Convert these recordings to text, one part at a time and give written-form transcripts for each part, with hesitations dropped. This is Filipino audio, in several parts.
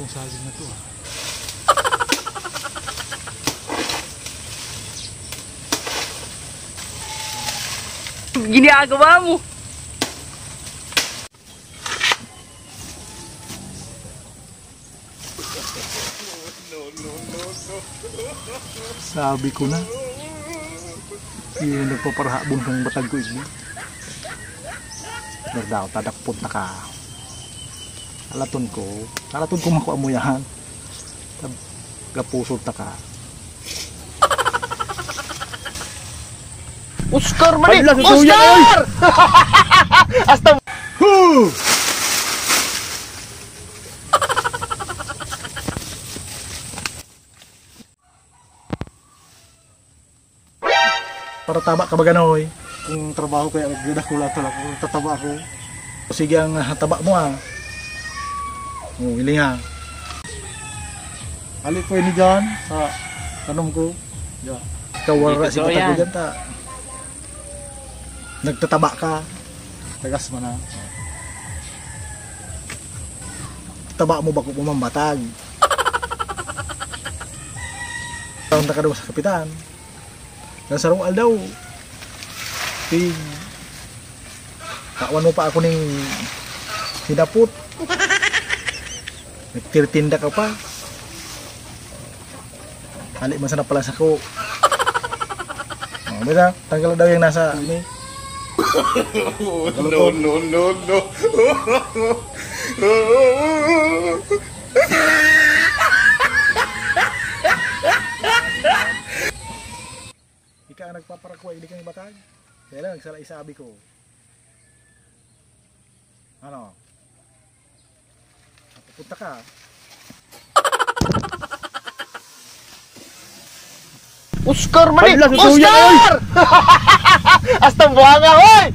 tong saging na to ah. Ginagawa mo. Sabi ko na. Yung nagpaparahabon ng batag ko ini. Daw tadakpot na ka. Alaton ko makuha mo yan. Gapusod ta ka. Oscar mali! Hala, susuya ka, Oscar! Hasta... Para taba ka ba ganoy? Kung trabaho ko yan, nagdadakula talaga kung tataba ako. Sige ang taba mo ah. Oh, iling ha. Alik ko ini dyan sa tanong ko. Yeah. Kawara si patag ko dyan ta. Nagtataba ka. Tagas mo na. Taba mo ba kung pumambatag? Taon na ka daw sa kapitan. Nasa rungal daw. Pig. Kawan mo pa ako ning hinapot. Nagtirtinda ka pa. Halik man sana pala sa ko. Oh, mira, tanggal daw yung nasa ini. No. Ika ang nagpaparakuha, hindi kang batag. Kaya lang, nagsala isabi ko. Ano? Pupunta ka. Oscar mali! Hala, susuya ka, Oscar! Hasta buhanga, hoy!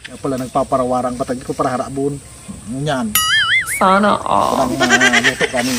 Kaya pala nagpaparawarang batag ko para harabon. Yan. Sana all. Parang luto kami.